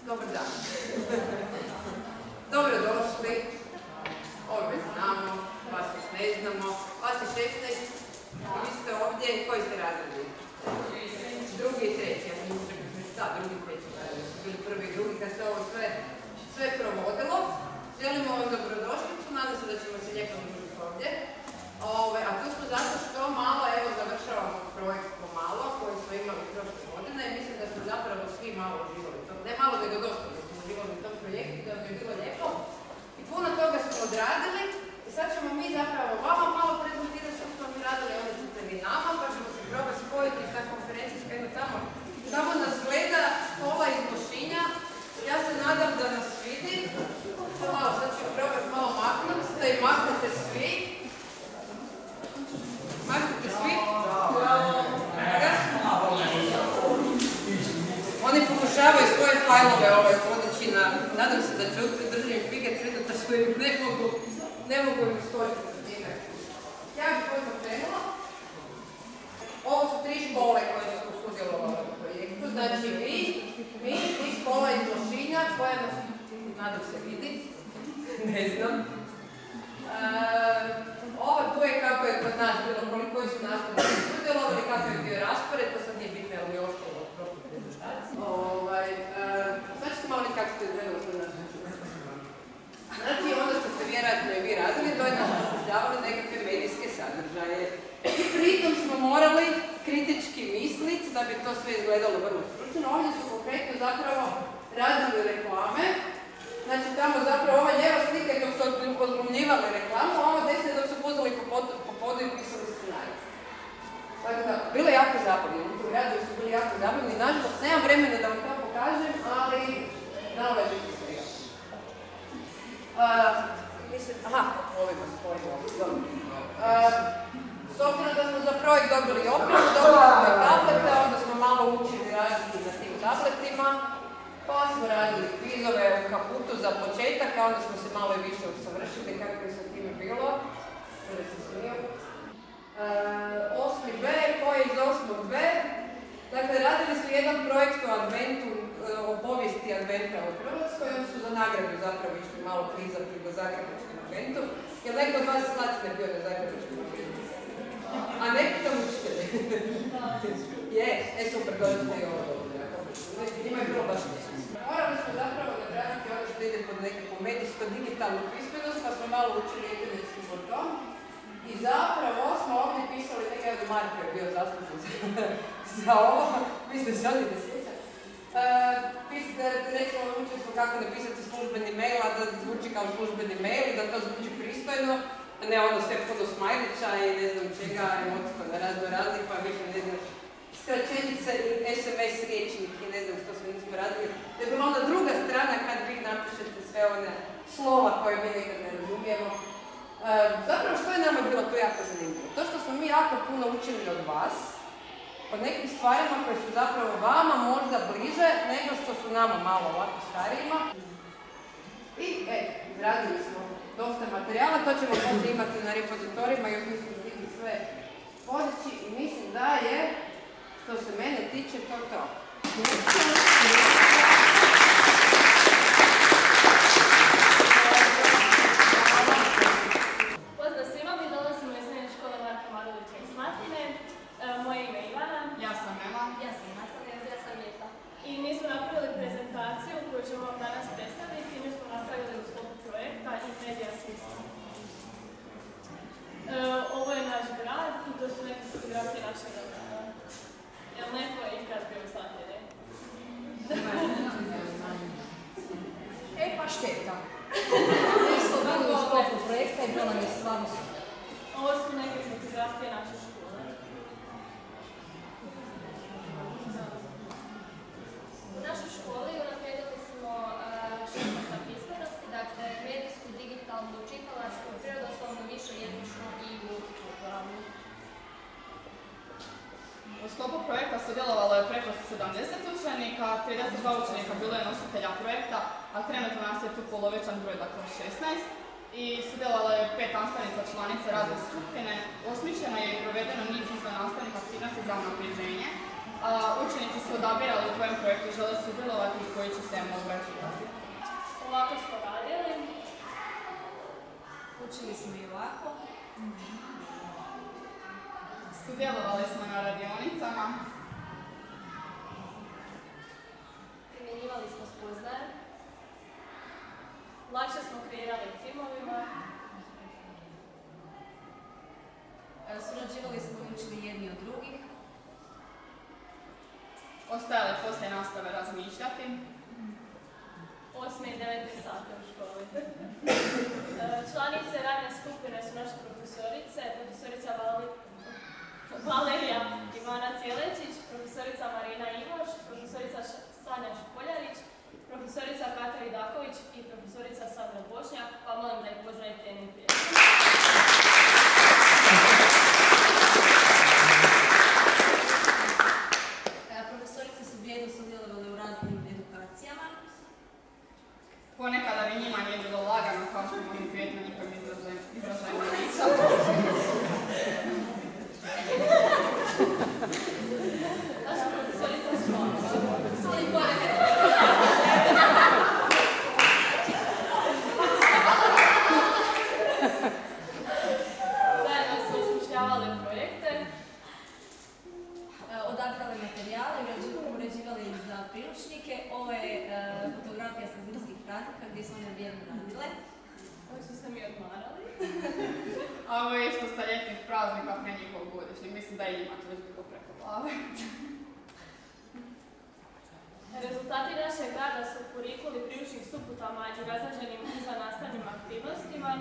Dobar dan. Dobrodošli. Ovdje znamo, vas još ne znamo. Vas je 16, vi ste ovdje. Koji ste razredi? Drugi i treći. Da, drugi i treći. Bili prvi i drugi kad se ovo sve provodilo. Želimo vam dobrodošlicu, nadam se da ćemo se lijepo družiti ovdje. A tu smo zato što malo, evo, završavamo projekt pomalo koji smo imali prošle godine i mislim da smo zapravo svi malo uživali to. Ne malo, nego dosta da smo uživali u tom projektu, da bi je bilo lijepo. I puno toga smo odradili i sad ćemo mi zapravo vama malo prezentirati što smo mi radili, onda ćete vi nama, pa ćemo se probati spojiti sa konferencijska jedno tamo. Tamo nas gleda škola iz Lošinja. Ja se nadam da nas vidi. Sad ću probati malo maknuti, da i maknete svi. Maknite svi. Oni pokušavaju svoje fajlove podići na... Nadam se da će uspjeti državim figet sredata što im ne mogu im skočiti. Ja bih možda krenula. Ovo su 3 škole koje su sudjelovali u projektu. Znači mi škola iz Lošinja koja nas, nadam se, vidi. Ne znam. Ovo tu je kako je kod nas bilo, koji su nastavnici sudjelovali, kako je bio raspored, to sad nije bitno, ali je ostalo od prošle prezentacije. Sad ćete malo kako ste izgledali kod nas. Znači, ono što ste vjerojatno i vi radili, to je nas osmišljavali nekakve medijske sadržaje. I pritom smo morali kritički misliti da bi to sve izgledalo vrlo stručno. Ovdje su konkretno zapravo radili reklame. Znači, tamo zapravo ova lijeva slika je dok su odglumljivali reklamu, a ovo desne dok su pozvali po podu i pisali scenarij. Tako da, bilo je jako zabavno. U radovi su bili jako zabavni. Nažalost, nemam vremena da vam to pokažem, ali nalažite se ga. Ovima svojima. S obzirom da smo za projekt dobili opremu, dobili smo tablete, onda smo malo učili raditi na tim tabletima. Pa smo radili kvizove u Kaputu za početak, a onda smo se malo i više usavršili kako je sa time bilo. Sada se smiju. 8B, koji je iz 8B. Dakle, radili su jedan projekt o adventu, o povijesti adventa u Hrvatskoj, oni su za nagradu zapravo išli malo kviza pri zagrebačkom adventu. Jer neko od vas Zlatine bio na zagrebačkom adventu? A ne pitam učitelje. Super, dođete i ovo dobro. Njima je bilo baš nešto. Morali smo zapravo nabraniti ono što ide pod nekakvu medijsko-digitalnu pismenost, pa smo malo učili internetskim bordom. I zapravo smo ovdje pisali, nekaj od Marko je bio zaslužen za ovo, mislim da se ovdje ne sjeća. Recimo, učili smo kako napisati službeni mail, a da zvuči kao službeni mail i da to zvuči pristojno, a ne ono sve puno smajlića i ne znam čega, emotikona raznih, pa više ne znam skraćenice i SMS riječnik i ne znam što smo nismo radili. Da je bila onda druga strana kad vi napišete sve one slova koje mi nekad ne razumijemo. Zapravo što je nama bilo to jako zanimljivo? To što smo mi jako puno učili od vas, od nekim stvarima koje su zapravo vama možda bliže nego što su nama malo ovako starijima. I izradili smo dosta materijala, to ćemo možda imati na repozitorijima i još mislim da sve podići i mislim da je što se mene tiče, to. Pozdrav svima, mi dolazimo iz srednje škole Marka Marulića iz Slatine. Moje ime je Ivana. Ja sam Ema. Ja sam Natalija. Ja sam Ljeta. I mi smo napravili prezentaciju koju ćemo vam danas predstaviti. Mi smo napravili u sklopu projekta i medija sistem. Ovo je naš grad i to su neke fotografije našeg grada. Jel neko je ikad bio u Slatini? Pa šteta. Mi smo bili u sklopu projekta i bilo nam je stvarno super. Ovo su neke fotografije naše škole. U našoj školi unaprijedili smo školska pismenosti, dakle medijsku, digitalnu, čitalačku, prirodoslovnu, višejezičnu i multikulturalnu. U sklopu projekta sudjelovalo je preko 70 učenika, 32 učenika bilo je nositelja projekta, a trenutno nas je tu polovičan broj, dakle 16. I sudjelovalo je 5 nastavnica članica radne skupine. Osmišljeno je i provedeno niz izvan nastavnih aktivnosti za unapređenje. Učenici su odabirali u tvojem projektu žele sudjelovati i koji će temu obrađivati? Ovako smo radili. Učili smo i ovako. Sudjelovali smo na radionicama. Primjenjivali smo spoznaje. Lakše smo kreirali u timovima. Surađivali smo i učili jedni od drugih. Ostajali poslije nastave razmišljati. 8. i 9. sate u školi. Članice radne skupine su naše profesorice, profesorica Valerija Ivana Cijelečić, profesorica Marina Ivoš, profesorica Sanja Špoljarić, profesorica Kata Vidaković i profesorica Sandra Bošnjak, pa molim da ih pozdravite jednim prijateljom. Profesorice su bijedno sudjelovale u raznim edukacijama. Ponekada ni njima nije bilo lagano kao što mogu vidjeti na njihovim izražajima lica. Naša profesorica škola. Zajedno su osmišljavali projekte. Odabirali materijale, uređivali za priručnike. Ovo je fotografija sa zimskih praznika gdje su one vjerno radile. Ovo su se mi odmarali. A ovo je isto sa ljetnih praznika pre njihov godišnji. Mislim da i njima to već bilo preko glave. Rezultati našeg rada su kurikuli priručnih s uputama i razrađenim izvannastavnim aktivnostima.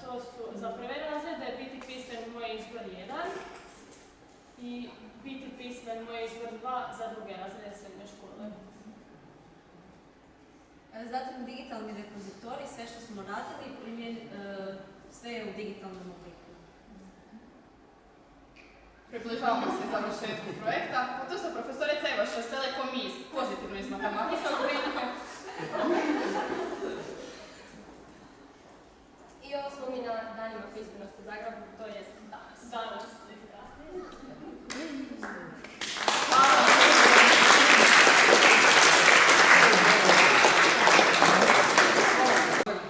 To su za prve razrede biti pismen moj izbor 1 i biti pismen moj izbor 2 za druge razrede srednje škole. Zatim digitalni repozitori, sve što smo radili, sve je u digitalnom obliku. Približavamo se završetku projekta. A tu su profesorica Ivoša Seleko Mis, pozitivno iz matematičkog prilike. I ovo smo mi na danima pismenosti u Zagrebu, to je danas. Danas,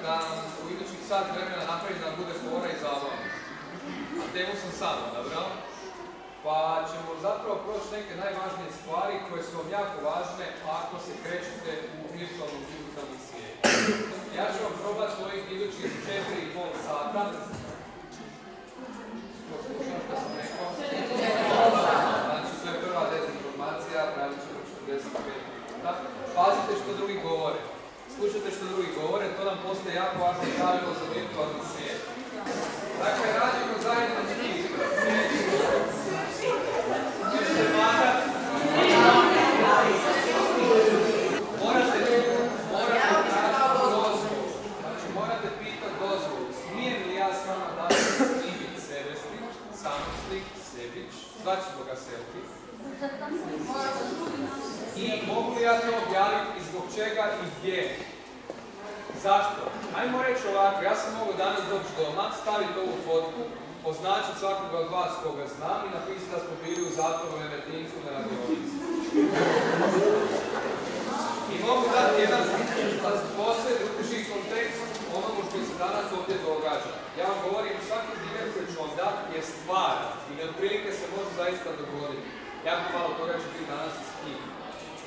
da u idućih sat vremena napravim da bude fora i zabavno. A temu sam sam odabrao. Pa ćemo zapravo proći neke najvažnije stvari koje su vam jako važne ako se krećete u virtualnom digitalnom svijetu. Ja ću vam probati ovih idućih 4,5 sata. Poslušam što sam rekao. Znači to je prva dezinformacija, pravit ćemo 45 minuta. Pazite što drugi govore. Slušajte što drugi govore, to nam postaje jako važno pravilo za virtualni svijet. Dakle, radimo zajedno njih. Morate pitati dozvolu. Smijem li ja s vama dati snimit sebeslik, samoslik, sebić, zvaćemo ga selfie. I mogu li ja to objaviti i zbog čega i gdje? Zašto? Ajmo reći ovako, ja sam mogu danas doći doma, staviti ovu fotku, označiti svakoga od vas koga znam i napisati da smo bili u zatvoru u Remetincu na radionici. I mogu dati jedan posve drugši kontekst onomu što se danas ovdje događa. Ja vam govorim, svaki primjer koji ću vam dati je stvar i neotprilike se može zaista dogoditi. Jako malo toga će biti danas i skinu.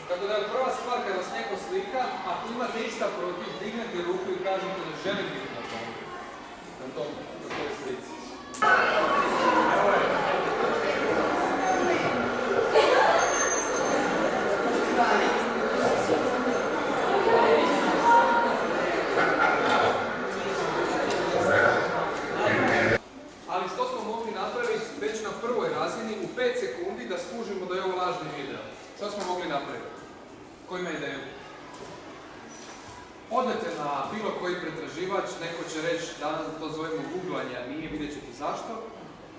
Tako da je prva stvar kada vas neko slika, ako imate ništa protiv, dignete ruku i kažete da želim biti na toj slici. Ali što smo mogli napraviti već na prvoj razini u 5 sekundi da skužimo da je ovo lažni video? Što smo mogli napraviti? Ko ima ideju? Odete na bilo koji pretraživač, neko će reći, danas to zovemo googlanje, a nije, vidjet ćete zašto,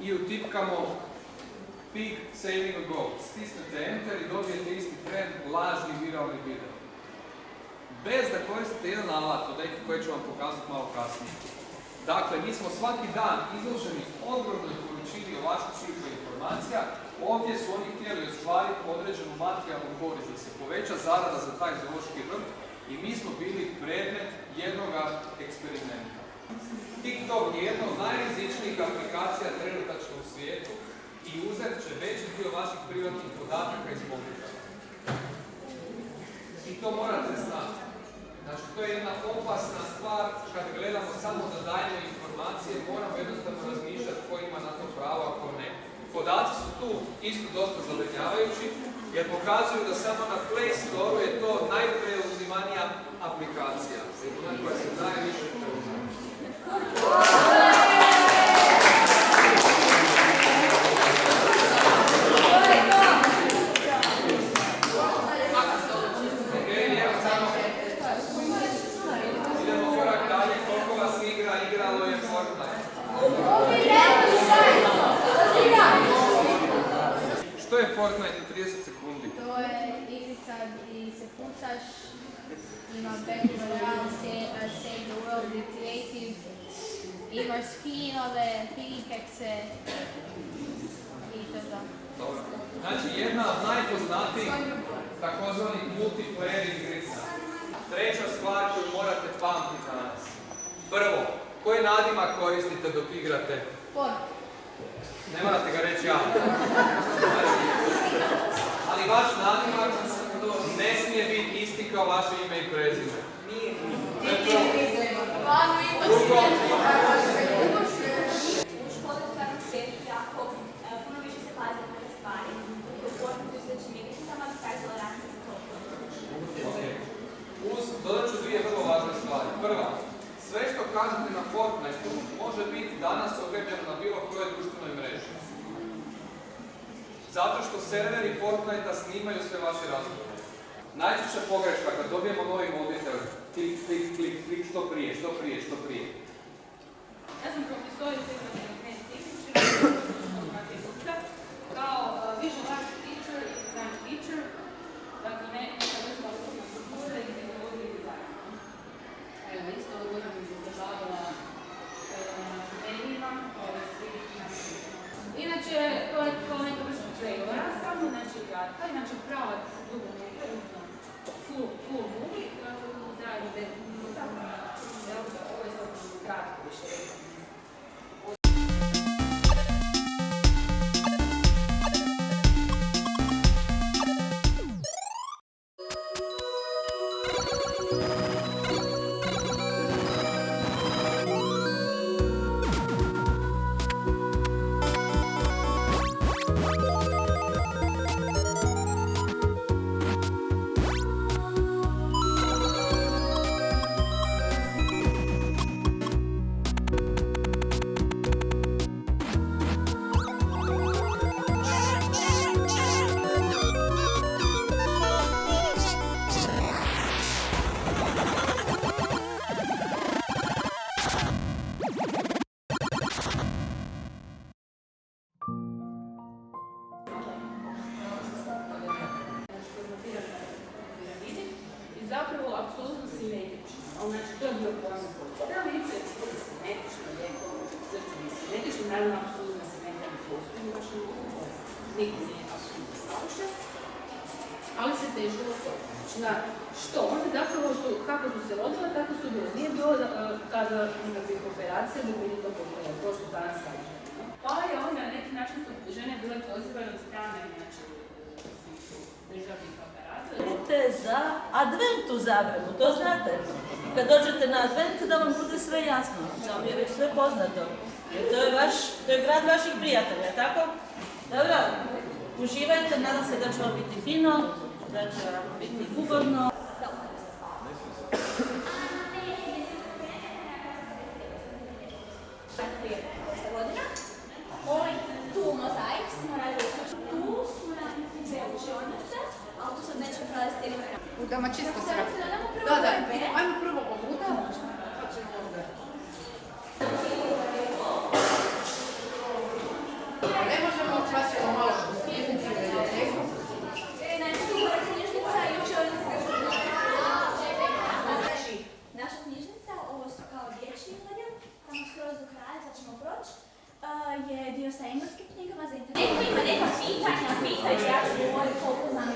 i utipkamo pig saving a goat. Stisnete enter i dobijete isti trend, lažni viralni video. Bez da koristite jedan alat od nekih koji ću vam pokazati malo kasnije. Dakle, mi smo svaki dan izloženi ogromnoj količini ovakvih informacija ovdje su oni htjeli ostvariti određenu materijalnu korist, da se poveća zarada za taj zoološki vrt i mi smo bili predmet jednog eksperimenta. TikTok je jedna od najrizičnijih aplikacija trenutačno u svijetu i uzet će veći dio vaših privatnih podataka iz mobitela. I to morate znati. Znači, to je jedna opasna stvar, kad gledamo samo da dajemo informacije, moramo jednostavno razmišljati ko ima na to pravo, a ko ne. Podaci su tu isto dosta zabrinjavajući, jer pokazuju da samo na Play Store je to najpreuzimanija aplikacija, na koja se najviše preuzima. Idemo korak dalje, koliko vas igralo je Fortnite. Što je Fortnite u 30 sekundi? To je igrica gdje se pucaš, ima Battle Royale, Save the World, be Creative, imaš skinove, pigikekse i to. Dobro. Znači, jedna od najpoznatijih takozvanih multiplayer igrica. Treća stvar koju morate pamtiti danas. Prvo, koji nadimak koristite dok igrate? Ne morate ga reći javno. Ali vaš nadimak ne smije biti isti kao vaše ime i prezime. Drugo, u školi u kakvom svijetu jako puno više se pazi na te stvari. U Fortnite i sličnim igricama taj tolerancija za to. dodat ću dvije vrlo važne stvari. Prva, sve što kažete na Fortnite može biti danas objavljeno na bilo kojoj društvenoj mreži. Zato što serveri Fortnite-a snimaju sve vaše razgovore. Najčešća pogreška kad dobijemo novi mobitel, klik, klik, klik, klik, što prije, što prije, što prije. Ja sam profesorica medicine, kao visual art teacher i design teacher, dakle neka vrsta osnovne kulture i tehnologije i dizajna. Isto ovo godina mi se zadržavala medijima, inače, to je kao neka vrsta trailera, samo znači kratka, inače prava dugo unutra, full movie, traje 10 minuta, ovo je sad kratko više rekao. Zapravo, apsolutno simetrično. Znači, to je bilo pojavno posto. Da li lice je simetrično, lijepo, srce je simetrično, naravno, apsolutno simetrija ne postoji u vašem uzu, niko nije apsolutno savršen, ali se težilo to. Znači, na što? Onda zapravo su, kako su se rodile, tako su bile. Nije bilo kada nekakvih operacija, dok je to pogledalo, to što danas kažemo. Pa je onda na neki način su žene bile pozivane od strane, znači, državnih aparata. Idete za advent u Zagrebu, to znate. Kad dođete na advent da vam bude sve jasno, da vam je već sve poznato. Jer to je grad vaših prijatelja, tako? Dobro, uživajte, nadam se da će vam biti fino, da će vam biti ugodno. Tu mozaik smo radili, tu smo radili dve učionice, ali tu sad nećemo prolaziti ili U domaćinsko se radi. Da, ajmo prvo ovuda, pa ćemo onda. Ne možemo, pa ćemo malo knjižnici ili nekom. knjižnica i učionica. Naša knjižnica, ovo su kao dječji odjel, tamo skroz do kraja, sad ćemo proći. je dio sa engleskim knjigama za internet. Neko ima neka pitanja, pitajte, ja ću govoriti koliko znam